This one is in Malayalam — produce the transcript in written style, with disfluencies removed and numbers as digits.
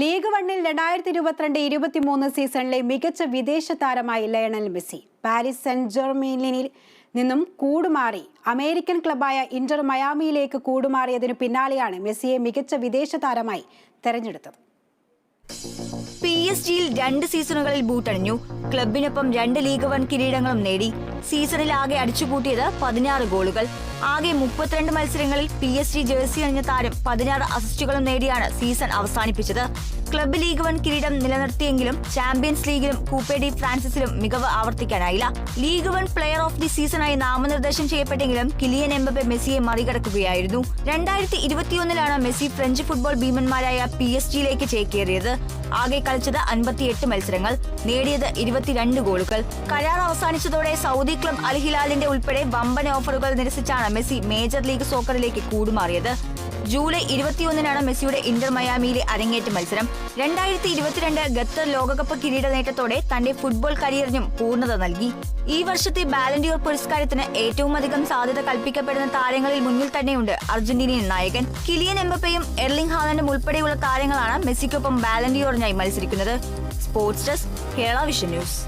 ലീഗ് വണ്ണിൽ 2022-23 സീസണിലെ മികച്ച വിദേശ താരമായി ലയണൽ മെസ്സി പാരീസ് സെന്റ് ജെർമെയിനിൽ നിന്നും കൂടുമാറി അമേരിക്കൻ ക്ലബായ ഇന്റർ മയാമിയിലേക്ക് കൂടുമാറിയതിനു പിന്നാലെയാണ് മെസ്സിയെ മികച്ച വിദേശ താരമായി തെരഞ്ഞെടുത്തത്. PSG-യിൽ 2 സീസണുകളിൽ ബൂട്ടണിഞ്ഞു. ക്ലബിനൊപ്പം 2 ലീഗ് വൺ കിരീടങ്ങളും നേടി. സീസണിൽ ആകെ അടിച്ചുകൂട്ടിയത് 16 ഗോളുകൾ. ആകെ 32 മത്സരങ്ങളിൽ PSG ജേഴ്സി അണിഞ്ഞ താരം 16 അസിസ്റ്റുകളും നേടിയാണ് സീസൺ അവസാനിപ്പിച്ചത്. ക്ലബ് ലീഗ് വൺ കിരീടം നിലനിർത്തിയെങ്കിലും ചാമ്പ്യൻസ് ലീഗിലും കൂപ്പെ ഡി ഫ്രാൻസിസിലും മികവ് ആവർത്തിക്കാനായില്ല. League one player of the സീസണായി നാമനിർദ്ദേശം ചെയ്യപ്പെട്ടെങ്കിലും കിലിയൻ എംബപ്പെ മെസ്സിയെ മറികടക്കുകയായിരുന്നു. 2021-ലാണ് മെസ്സി ഫ്രഞ്ച് ഫുട്ബോൾ ഭീമന്മാരായ PSG-യിലേക്ക് ചേക്കേറിയത്. ആകെ കളിച്ചത് 58 മത്സരങ്ങൾ, നേടിയത് 22 ഗോളുകൾ. കരാർ അവസാനിച്ചതോടെ സൗദി ക്ലബ് അൽ ഹിലാലിന്റെ ഉൾപ്പെടെ വമ്പൻ ഓഫറുകൾ നിരസിച്ചാണ് മെസ്സി മേജർ ലീഗ് സോക്കറിലേക്ക് കൂടുമാറിയത്. ജൂലൈ 21-നാണ് മെസ്സിയുടെ ഇന്റർ മയാമിയിലെ അരങ്ങേറ്റ മത്സരം. 2022 ഖത്തർ ലോകകപ്പ് കിരീട നേട്ടത്തോടെ തന്റെ ഫുട്ബോൾ കരിയറിനും പൂർണ്ണത നൽകി. ഈ വർഷത്തെ ബാലൻഡിയോർ പുരസ്കാരത്തിന് ഏറ്റവും അധികം സാധ്യത കൽപ്പിക്കപ്പെടുന്ന താരങ്ങളിൽ മുന്നിൽ തന്നെയുണ്ട് അർജന്റീനിയൻ നായകൻ. കിലിയൻ എംബപ്പയും എർലിംഗ് ഹാലൻഡും ഉൾപ്പെടെയുള്ള താരങ്ങളാണ് മെസ്സിക്കൊപ്പം ബാലൻഡിയോറിനായി മത്സരിക്കുന്നത്. Sports desk, Kerala vision news.